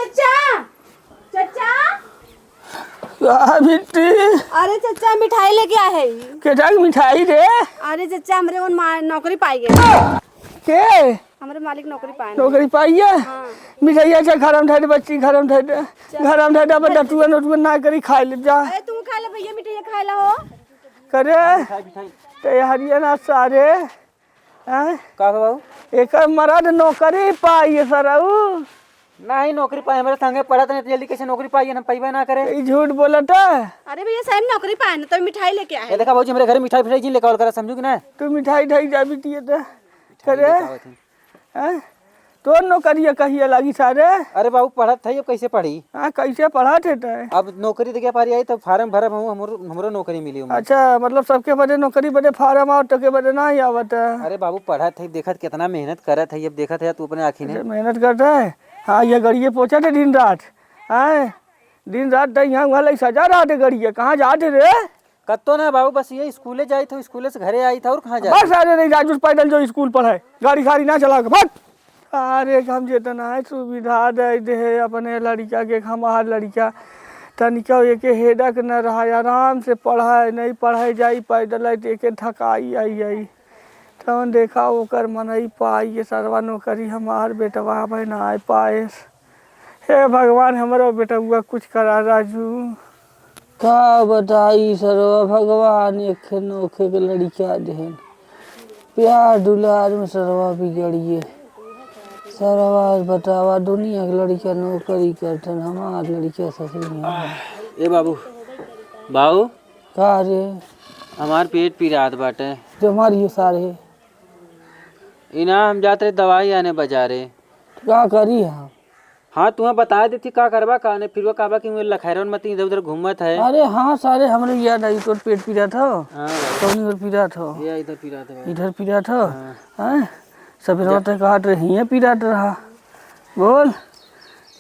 चचा चचा बिट्टी अरे चचा मिठाई लेके आए है। केटा की मिठाई रे? अरे चचा हमरे वो नौकरी पाई गए के हमारे मालिक नौकरी पाए नौकरी पाई है। हाँ। मिठाई अच्छा घर में ठहरे बच्ची घर में ठहरे अब डटुआ नटुआ ना करी खाए ले जा अरे तू खा ले भैया मिठाई खा ला हो करे ते हरियाणा सारे हैं का बाबू एक मर्द नौकरी पाई है सरऊ नहीं नौकरी पाई हमारे संगे पढ़ा था जल्दी कैसे नौकरी पाई है ना पैबा ना करे ई झूठ बोलता। अरे भैया सही में नौकरी पाए ना तो मिठाई लेके आए ये देखा बाबू मेरे घर मिठाई फिठाई जी लेकर करा समझू कि ना तू मिठाई ढाई जा बिटिए तो करे हैं तो नौकरी कहिए लगी सारे। अरे बाबू पढ़ा था अब कैसे पढ़ी हाँ कैसे पढ़ा थे अब नौकरी तो क्या पारी आई तो फार्म भरब हूँ हमरो नौकरी मिली हूँ। अच्छा मतलब सबके बड़े नौकरी बड़े फार्म आओ तो के बड़े ना ही आवत है। अरे बाबू पढ़ा था देखा कितना मेहनत करा था अब देखा था तू अपने आँखी ने मेहनत करता है। हाँ ये गड़िए पहुँचा थे दिन रात हैं दिन रात यहाँ वहाँ लग सजा रहा थे गड़िए कहाँ जाते रे? कत्तो ना बाबू बस ये स्कूले जाई था स्कूले से घरे आई था और कहाँ जा बस अरे नहीं राजू पैदल जो स्कूल पढ़ाए गाड़ी खाड़ी ना चला के बस अरे हम जितना है सुविधा दे दे अपने लड़का के हमार लड़का तनिका एक हेडक न रहा आराम से पढ़ाए नहीं पढ़ाई जाई पैदल एक थकाई आई तब देखा ओकर मनई पाई सरवा नौकरी हमार बेटवा भाई ना आए पाए। हे भगवान हमारा बेटवा कुछ करा राजू का बताई सरवा भगवान एक नोखे के लड़का देन प्यार दुलार में सरवा बिगड़िए सरवा बतावा दुनिया के लड़का नौकरी करतन हमार लड़का ससुर ए बाबू बाबू का रे हमार पेट पी रात बाटे जो मारियो सारे इना हम जाते दवाई आने बाजारे क्या करी हम। हाँ तुम्हें बता देती का करबा का ने फिर वो काबा कि मुझे लखैरन मत इधर उधर घूमत है। अरे हाँ सारे हमने याद आई तो पेट पी रहा था हाँ कौन इधर पी रहा था ये इधर पी रहा था इधर पी रहा था हैं सवेरे तक काट रही है पी रहा रहा बोल।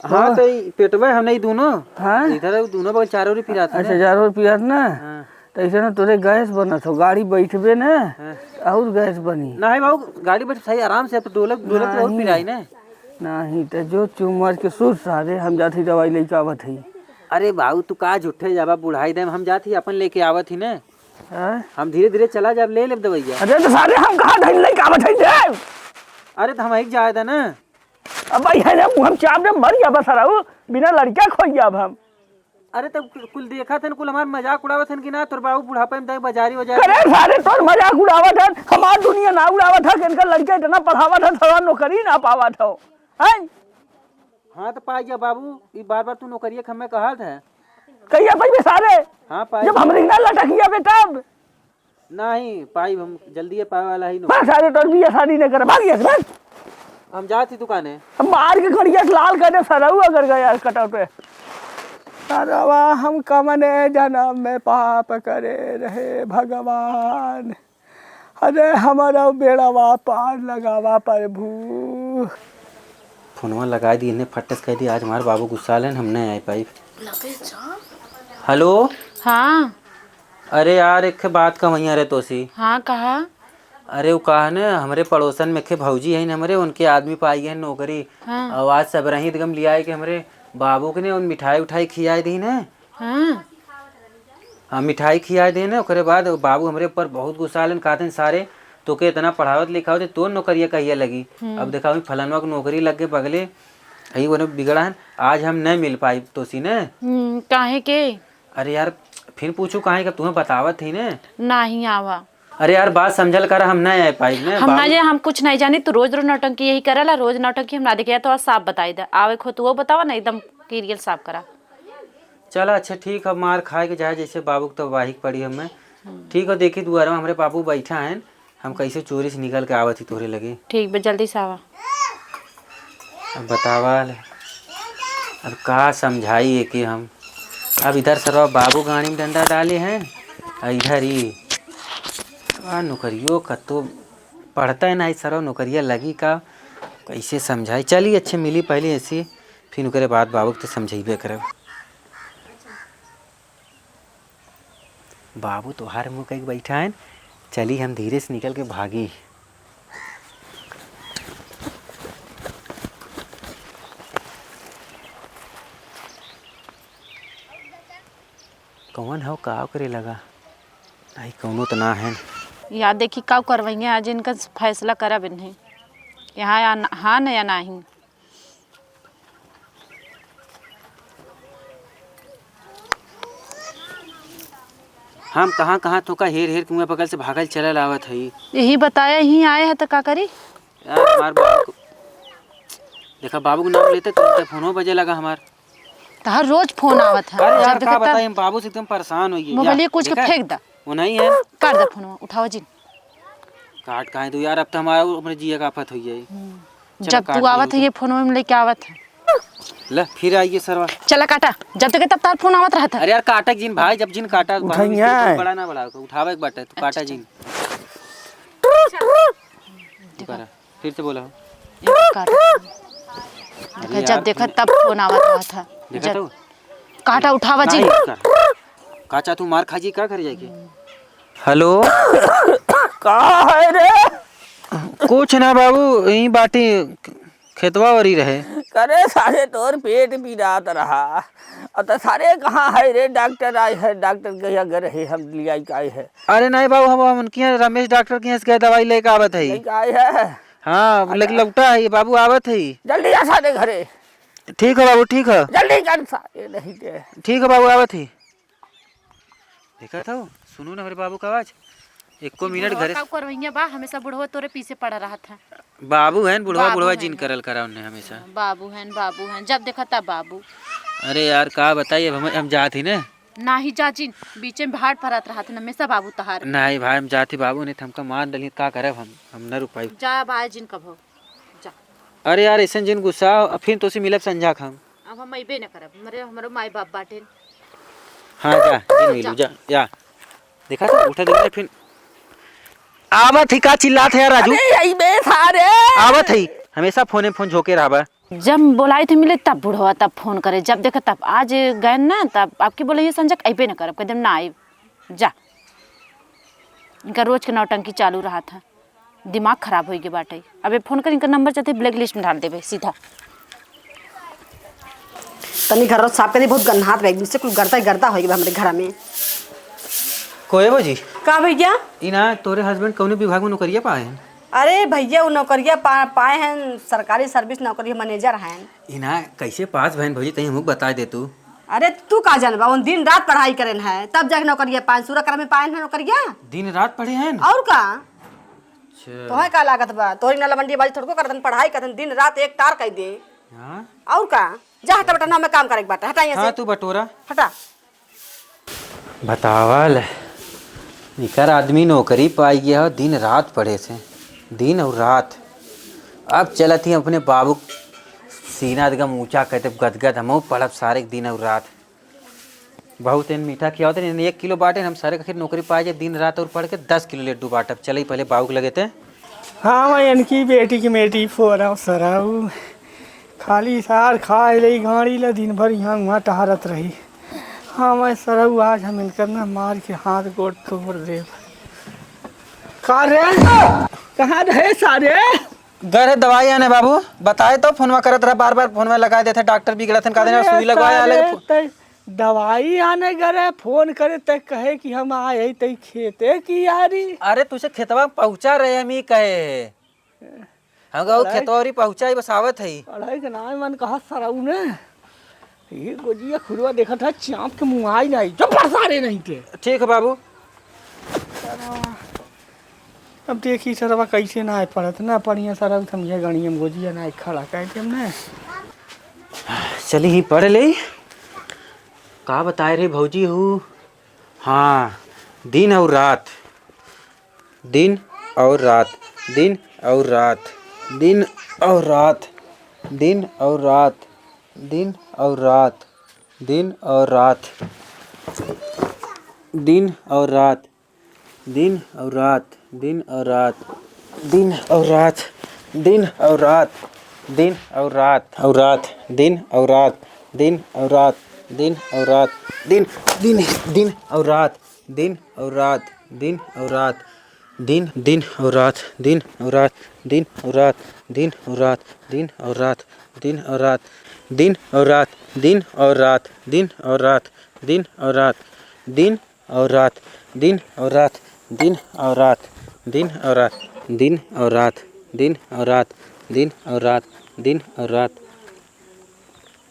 हाँ तो पेटवा हम नहीं दोनों हाँ इधर दोनों बगल चारों पी रहा था। अच्छा चारों पी रहा ना हाँ। तो ऐसे ना तोरे गैस बना था गाड़ी बैठबे ना और गैस बनी नहीं बाबू गाड़ी बैठ सही आराम से डोलक डोलक और पी रही ना नहीं तो जो चुमर के सूट सारे हम जाती दवाई लेके आवत ही। अरे बाबू तू का झूठे जाबा बुढ़ाई दे हम जाती अपन लेके आवत ही ना हम धीरे धीरे चला जब ले ले दवाइया। अरे तो सारे हम कहाँ धन लेके आवत ही दे अरे तो हम एक जाए था ना अब भाई है ना हम चाप दे मर जा बस रहा बिना लड़का खोई अब हम। अरे तब कुल देखा था कुल हमार मजाक उड़ावत हन कि ना तोर बाबू बुढ़ापे में बाजारी वजारी। अरे सारे तोर मजाक उड़ावत है हमार दुनिया ना उड़ावत है इनका लड़का इतना पढ़ावत है थोड़ा नौकरी ना पावत हो हैं। हाँ तो पाई जा बाबू ये बार बार तू नौकरी हमें कहा था कहिए भाई सारे हाँ पाई जब हमरे ना लटकिया बेटा नहीं पाई हम जल्दी पाए वाला ही बस सारे तोर भी शादी न कर भागिए बस हम जाती दुकाने हम मार के कड़िया लाल कर दे सरऊ अगर गया कटआउट पे सरवा हम कमने जन्म में पाप करे रहे भगवान अरे हमारा बेड़वा पार लगावा प्रभु। फोनवा लगा दी इन्हें फटस कह दी आज हमारे बाबू गुस्सा लेन हम नहीं आए पाई। हेलो हाँ अरे यार एक बात का वहीं अरे तोसी हाँ कहा। अरे वो कहा न हमारे पड़ोसन में के भौजी है हमारे उनके आदमी पाई है नौकरी। हाँ। आवाज सब रही एकदम लिया है कि हमारे बाबू के ने उन मिठाई उठाई खियाई दी न। हाँ हाँ मिठाई खियाई दी न उसके बाद बाबू हमारे ऊपर बहुत गुस्सा लेन कहते सारे तो के इतना पढ़ावत लिखावत तो नौकरियाँ कहिए लगी। अब देखा फलानवा को नौकरी लग के बगले यही वो बिगड़ा है आज हम नहीं मिल पाई तो सी न। काहे के। अरे यार फिर पूछू कहाँ तुम्हें बतावत थी न नहीं आवा। अरे यार बात समझल कर हम नहीं आ पाई न हम ना जे हम कुछ नहीं जानी तो रोज रोज नौटंकी यही करेला रोज नौटंकी हम ना देखे तो साफ बताई दे आवे खो तो वो बतावा ना एकदम क्लियर साफ करा। चला अच्छा ठीक है मार खाए के जाए जैसे बाबू तो वाहिक पड़ी हमें ठीक है देखी दुआरा में हमारे बाबू बैठा है हम कैसे चोरी से निकल के आवत ही तोरे लगे। ठीक बे जल्दी से आवा। अब बतावा अब का समझाई है कि हम अब इधर सरवा बाबू गाड़ी में डंडा डाले हैं इधर ही नौकरियों का तो पढ़ता है ना सरवा नौकरियाँ लगी का कैसे समझाई। चलिए अच्छे मिली पहले ऐसी फिर उसके बाद बाबू तो समझेबे करब। बाबू तो हर मुँह कहीं बैठा है चली हम धीरे से निकल के भागी। कौन हो का करे लगा नहीं कौनो तो ना है। याद देखी का करवाइए आज इनका फैसला करा नहीं यहाँ हाँ न या नहीं। हम कहाँ कहाँ तो का हेर हेर कुएं बगल से भागल चलल आवत है। यही बताया यही आए हैं तो का करी। यार हमार बाबू को देखा, बाबू का नाम लेते तो फोनो बजे लगा हमार। तहार रोज फोन आवत है। अरे यार जब का देखता बताइए, हम बाबू से एकदम परेशान हो गए। मोबाइल कुछ के फेंक दा, वो नहीं है काट दा फोन उठाओ जी। काट काहे तू यार, अब तो हमारा अपने जिया का आफत हो गई। जब तू आवत है ये फोन में लेके आवत है। ले फिर आइए सरवा। चला काटा, जब तक तब तार फोन आवत रहता। अरे यार काटक जिन भाई, जब जिन काटा उठाइए। बड़ा ना बड़ा उठावे एक बाटे तो काटा जिन। फिर से बोला जब देखा तब फोन आवत रहा था। देखा तो काटा उठावा जी। काचा तू मार खाजी का कर जाएगी। हेलो का है रे? कुछ ना बाबू, यही बाटी खेतवा वरी रहे। करे सारे तोर पेट भी रात रहा अब तो सारे कहाँ है रे? डॉक्टर आए है, डॉक्टर के यहाँ गए है, हम लिया आए है। अरे नहीं बाबू, हम उनके यहाँ रमेश डॉक्टर के यहाँ से दवाई लेके आवत है। लेके आए है। हाँ लेकिन लौटा है बाबू, आवत है। जल्दी आ सारे घरे। ठीक है बाबू, ठीक है। जल्दी कर सारे नहीं दे। ठीक है बाबू, आवत है। देखा था सुनो ना मेरे बाबू का आवाज। एको मिनट घरे करवैया बा, हमेशा बुढ़वा तोरे पीछे पड़ा रहा था। बाबू है बुढ़वा बाबू बुढ़वा हैं। जिन करल करा उन्हें हमेशा। बाबू हैं जब देखा तब बाबू। अरे यार का बताइए, हम जाती ना ना ही जाजिन बीच में भाड़ पड़त रहा था हमेशा बाबू तहार। नहीं भाई, हम जाती बाबू ने हमका मार डली का करे, हम न रुक पाई। जा भाई जिन कब हो जा। अरे यार ऐसा जिन गुस्सा फिर तो से मिलब संजा खाम। अब हम अइबे न करब, हमारे माई बाप बाटे। हाँ जा जिन मिलू जा। देखा था उठा दे फिर आवत ही का चिल्लात है यार राजू। यही बे सारे आवत है हमेशा फोन झोंके रहा। जब बोलाई थे मिले तब बुढ़वा तब फोन करे, जब देखा तब आज गए ना तब आपकी बोले ये संजय अइबे न करब, कदम ना आई जा। इनका रोज के नौटंकी चालू रहा था, दिमाग खराब हो गया बाटे। अबे फोन कर इनका नंबर चाहते ब्लैक लिस्ट में डाल देवे सीधा। तनी घर साफ कर दी, बहुत गन्हात रही से कुछ गर्दा हो गया हमारे घर में। कोई बाजी का भैया? इना तोरे हस्बैंड कौन विभाग में नौकरिया पाए हैं? अरे भैया वो नौकरिया पाए हैं, सरकारी सर्विस नौकरी मैनेजर हैं। इना कैसे पास बहन भौजी तही हमको बता दे तू। अरे तू का जानबा, उन दिन रात पढ़ाई करेन है तब जाके नौकरिया पाए, सूरत कला में पाए हैं नौकरिया। दिन रात पढ़े हैं और का तो है का लागत बा? तोरी नाला मंडी बाजी थोड़को करतन, पढ़ाई करतन दिन रात एक तार कह दे। हाँ? और का जा हटा बेटा, ना में काम करे के बाटा, हटा यहाँ हाँ से तू बटोरा हटा। बतावल निकर आदमी नौकरी पाई गया हो, दिन रात पढ़े से दिन और रात। अब चलत ही अपने बाबू सीना एकदम ऊंचा कहते गदगद, हम पढ़ब सारे दिन और रात। बहुत इन मीठा खिया होते 1 किलो बांटे, हम सारे आखिर नौकरी पाए जाए दिन रात और पढ़ के 10 किलो लड्डू बांटब। चले पहले बाबू के लगे थे। हाँ मैं इनकी बेटी की मेटी फोरा सराऊ खाली सार खा रही गाड़ी ला दिन भर यहाँ वहाँ टहरत रही। हाँ मैं सरऊ आज हम इनकर ना मार के हाथ गोड़ तोड़ दे। कहाँ रहे सारे? घर दवाई आने बाबू बताए तो फोनवा करत रहा, बार बार फोनवा लगा देते। डॉक्टर भी गलत का देना सुई लगवाया अलग। दवाई आने गए फोन करे तक कहे कि हम आए तई खेते की यारी। अरे तुझे खेतवा पहुंचा रहे हम ही कहे, हम कहो खेतवा पहुंचा ही बस आवत है। पढ़ाई के नाम मन कहा सराऊ ने ये गोजिया खुरवा देखा था चाँप के मुँह आई नहीं जो सारे नहीं थे। ठीक है बाबू। अब देखी सरवा कैसे ना आए पड़त ना पढ़िया सरव समझे गणिया में गोजिया ना खड़ा कहते हमने। चली ही पढ़ ले का बताए रे भौजी हूँ। हाँ दिन और रात, दिन और रात, दिन और रात, दिन और रात, दिन और रात, दिन और रात, दिन और रात, दिन और रात, दिन और रात, दिन और रात, दिन और रात, दिन और रात, दिन और रात और रात, दिन और रात, दिन और रात, दिन और रात, दिन दिन दिन और रात, दिन और रात, दिन और रात, दिन दिन और रात, दिन और रात, दिन और रात, दिन और रात, दिन और रात, दिन और रात, दिन और रात, दिन और रात, दिन और रात, दिन और रात, दिन और रात, दिन और रात, दिन और रात, दिन और रात, दिन और रात, दिन और रात, दिन और रात, दिन और रात,